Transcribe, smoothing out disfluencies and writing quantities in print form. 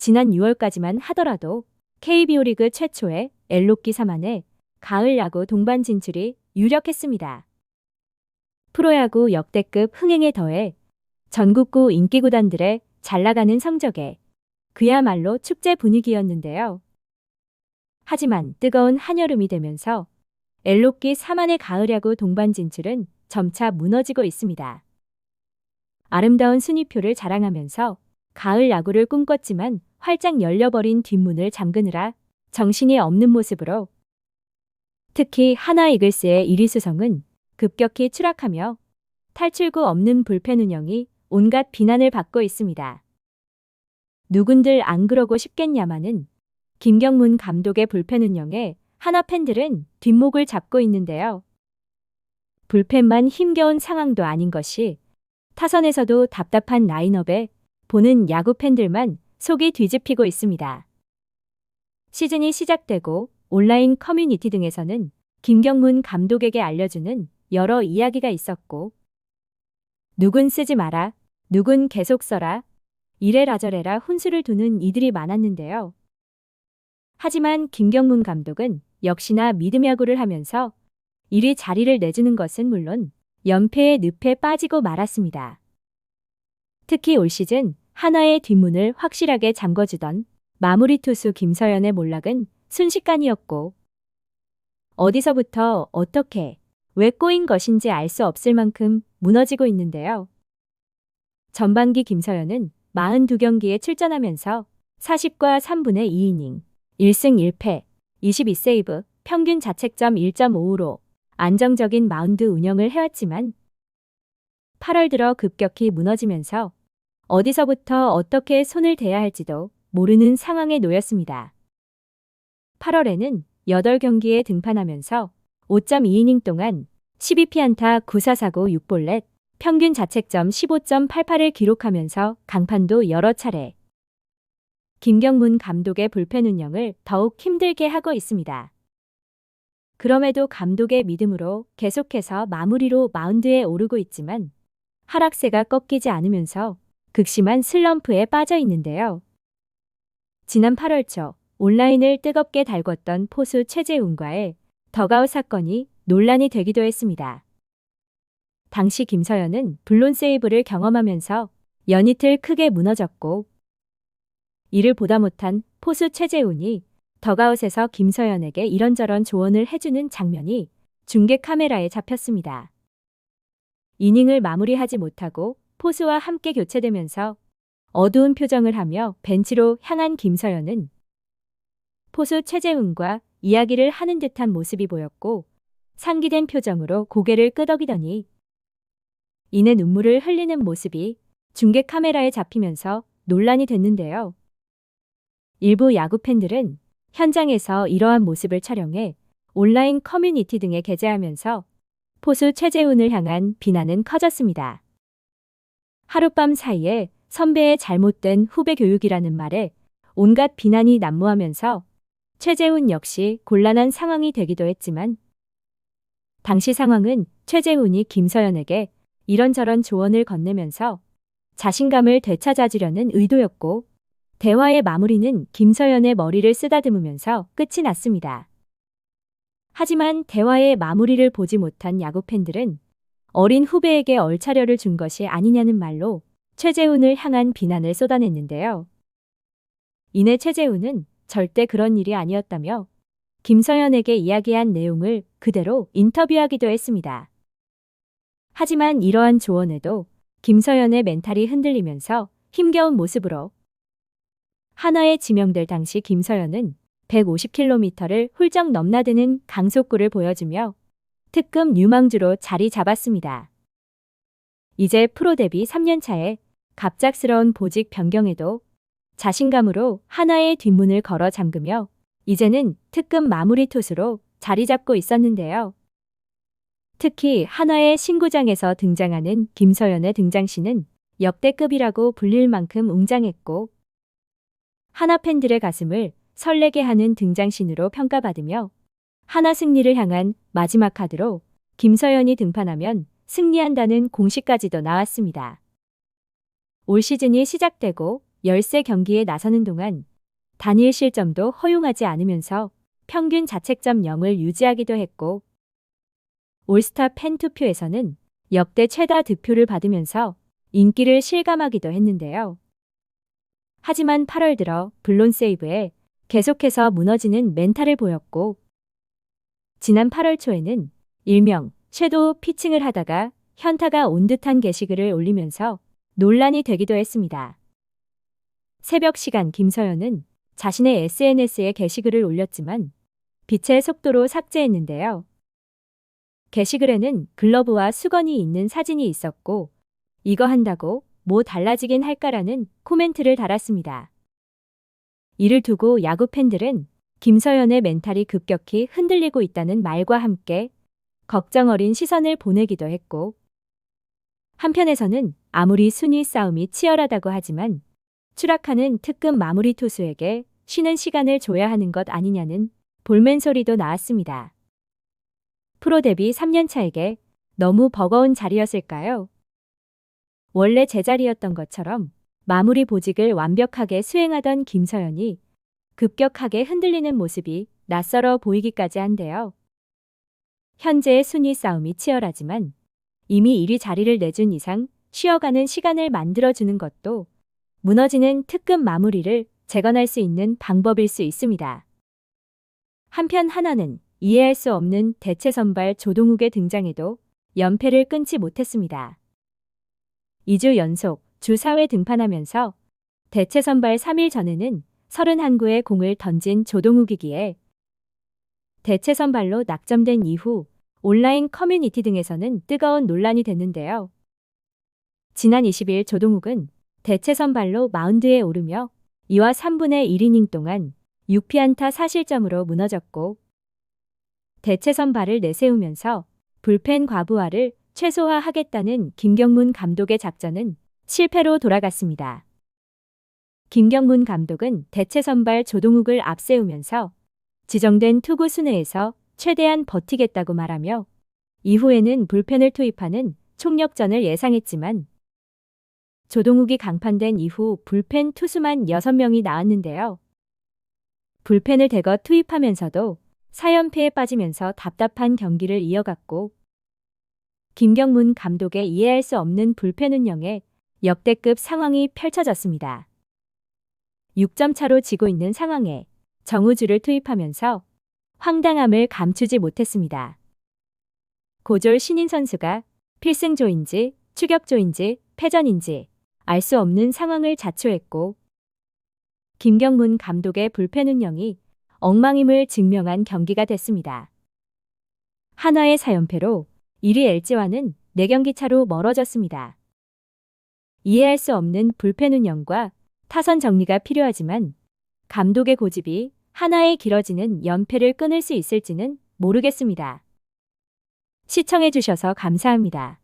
지난 6월까지만 하더라도 KBO 리그 최초의 엘로끼 3안에 가을 야구 동반 진출이 유력했습니다. 프로야구 역대급 흥행에 더해 전국구 인기 구단들의 잘나가는 성적에 그야말로 축제 분위기였는데요. 하지만 뜨거운 한여름이 되면서 엘로끼 3안의 가을 야구 동반 진출은 점차 무너지고 있습니다. 아름다운 순위표를 자랑하면서 가을 야구를 꿈꿨지만 활짝 열려버린 뒷문을 잠그느라 정신이 없는 모습으로 특히 하나 이글스의 1위 수성은 급격히 추락하며 탈출구 없는 불펜 운영이 온갖 비난을 받고 있습니다. 누군들 안 그러고 싶겠냐마는 김경문 감독의 불펜 운영에 하나 팬들은 뒷목을 잡고 있는데요. 불펜만 힘겨운 상황도 아닌 것이 타선에서도 답답한 라인업에 보는 야구 팬들만 속이 뒤집히고 있습니다. 시즌이 시작되고 온라인 커뮤니티 등에서는 김경문 감독에게 알려주는 여러 이야기가 있었고, 누군 쓰지 마라, 누군 계속 써라, 이래라 저래라 훈수를 두는 이들이 많았는데요. 하지만 김경문 감독은 역시나 믿음 야구를 하면서 이리 자리를 내주는 것은 물론 연패의 늪에 빠지고 말았습니다. 특히 올 시즌 하나의 뒷문을 확실하게 잠궈주던 마무리 투수 김서현의 몰락은 순식간이었고, 어디서부터 어떻게 왜 꼬인 것인지 알 수 없을 만큼 무너지고 있는데요. 전반기 김서현은 42경기에 출전하면서 40과 3분의 2이닝, 1승 1패, 22세이브, 평균 자책점 1.55로 안정적인 마운드 운영을 해왔지만 8월 들어 급격히 무너지면서 어디서부터 어떻게 손을 대야 할지도 모르는 상황에 놓였습니다. 8월에는 8경기에 등판하면서 5.2이닝 동안 12피안타 9사사고 6볼넷, 평균 자책점 15.88을 기록하면서 강판도 여러 차례 김경문 감독의 불펜 운영을 더욱 힘들게 하고 있습니다. 그럼에도 감독의 믿음으로 계속해서 마무리로 마운드에 오르고 있지만 하락세가 꺾이지 않으면서 극심한 슬럼프에 빠져 있는데요. 지난 8월 초 온라인을 뜨겁게 달궜던 포수 최재훈과의 더가웃 사건이 논란이 되기도 했습니다. 당시 김서현은 블론 세이브를 경험하면서 연이틀 크게 무너졌고, 이를 보다 못한 포수 최재훈이 더가웃에서 김서현에게 이런저런 조언을 해주는 장면이 중계 카메라에 잡혔습니다. 이닝을 마무리하지 못하고 포수와 함께 교체되면서 어두운 표정을 하며 벤치로 향한 김서현은 포수 최재훈과 이야기를 하는 듯한 모습이 보였고, 상기된 표정으로 고개를 끄덕이더니 이내 눈물을 흘리는 모습이 중계 카메라에 잡히면서 논란이 됐는데요. 일부 야구 팬들은 현장에서 이러한 모습을 촬영해 온라인 커뮤니티 등에 게재하면서 포수 최재훈을 향한 비난은 커졌습니다. 하룻밤 사이에 선배의 잘못된 후배 교육이라는 말에 온갖 비난이 난무하면서 최재훈 역시 곤란한 상황이 되기도 했지만, 당시 상황은 최재훈이 김서현에게 이런저런 조언을 건네면서 자신감을 되찾아주려는 의도였고, 대화의 마무리는 김서현의 머리를 쓰다듬으면서 끝이 났습니다. 하지만 대화의 마무리를 보지 못한 야구 팬들은 어린 후배에게 얼차려를 준 것이 아니냐는 말로 최재훈을 향한 비난을 쏟아냈는데요. 이내 최재훈은 절대 그런 일이 아니었다며 김서현에게 이야기한 내용을 그대로 인터뷰하기도 했습니다. 하지만 이러한 조언에도 김서현의 멘탈이 흔들리면서 힘겨운 모습으로 하나에 지명될 당시 김서현은 150km를 훌쩍 넘나드는 강속구를 보여주며 특급 유망주로 자리 잡았습니다. 이제 프로 데뷔 3년차에 갑작스러운 보직 변경에도 자신감으로 하나의 뒷문을 걸어 잠그며 이제는 특급 마무리 투수로 자리 잡고 있었는데요. 특히 하나의 신구장에서 등장하는 김서현의 등장시는 역대급이라고 불릴 만큼 웅장했고, 하나 팬들의 가슴을 설레게 하는 등장신으로 평가받으며 하나 승리를 향한 마지막 카드로 김서현이 등판하면 승리한다는 공식까지도 나왔습니다. 올 시즌이 시작되고 열세 경기에 나서는 동안 단일 실점도 허용하지 않으면서 평균 자책점 0을 유지하기도 했고 올스타 팬 투표에서는 역대 최다 득표를 받으면서 인기를 실감하기도 했는데요. 하지만 8월 들어 블론 세이브에 계속해서 무너지는 멘탈을 보였고 지난 8월 초에는 일명 섀도우 피칭을 하다가 현타가 온 듯한 게시글을 올리면서 논란이 되기도 했습니다. 새벽 시간 김서연은 자신의 SNS에 게시글을 올렸지만 빛의 속도로 삭제했는데요. 게시글에는 글러브와 수건이 있는 사진이 있었고 이거 한다고 뭐 달라지긴 할까라는 코멘트를 달았습니다. 이를 두고 야구 팬들은 김서연의 멘탈이 급격히 흔들리고 있다는 말과 함께 걱정 어린 시선을 보내기도 했고 한편에서는 아무리 순위 싸움이 치열하다고 하지만 추락하는 특급 마무리 투수에게 쉬는 시간을 줘야 하는 것 아니냐는 볼멘 소리도 나왔습니다. 프로 데뷔 3년 차에게 너무 버거운 자리였을까요? 원래 제자리였던 것처럼 마무리 보직을 완벽하게 수행하던 김서연이 급격하게 흔들리는 모습이 낯설어 보이기까지 한데요. 현재의 순위 싸움이 치열하지만 이미 1위 자리를 내준 이상 쉬어가는 시간을 만들어주는 것도 무너지는 특급 마무리를 재건할 수 있는 방법일 수 있습니다. 한편 하나는 이해할 수 없는 대체 선발 조동욱의 등장에도 연패를 끊지 못했습니다. 2주 연속 주 4회 등판하면서 대체 선발 3일 전에는 31구의 공을 던진 조동욱이기에 대체 선발로 낙점된 이후 온라인 커뮤니티 등에서는 뜨거운 논란이 됐는데요. 지난 20일 조동욱은 대체 선발로 마운드에 오르며 2와 3분의 1이닝 동안 6피안타 4실점으로 무너졌고 대체 선발을 내세우면서 불펜 과부하를 최소화하겠다는 김경문 감독의 작전은 실패로 돌아갔습니다. 김경문 감독은 대체 선발 조동욱을 앞세우면서 지정된 투구 순회에서 최대한 버티겠다고 말하며 이후에는 불펜을 투입하는 총력전을 예상했지만 조동욱이 강판된 이후 불펜 투수만 6명이 나왔는데요. 불펜을 대거 투입하면서도 4연패에 빠지면서 답답한 경기를 이어갔고 김경문 감독의 이해할 수 없는 불펜 운영에 역대급 상황이 펼쳐졌습니다. 6점 차로 지고 있는 상황에 정우주를 투입하면서 황당함을 감추지 못했습니다. 고졸 신인 선수가 필승조인지 추격조인지 패전인지 알 수 없는 상황을 자초했고 김경문 감독의 불펜 운영이 엉망임을 증명한 경기가 됐습니다. 한화의 4연패로 1위 LG와는 4경기 차로 멀어졌습니다. 이해할 수 없는 불펜 운영과 타선 정리가 필요하지만 감독의 고집이 한화의 길어지는 연패를 끊을 수 있을지는 모르겠습니다. 시청해 주셔서 감사합니다.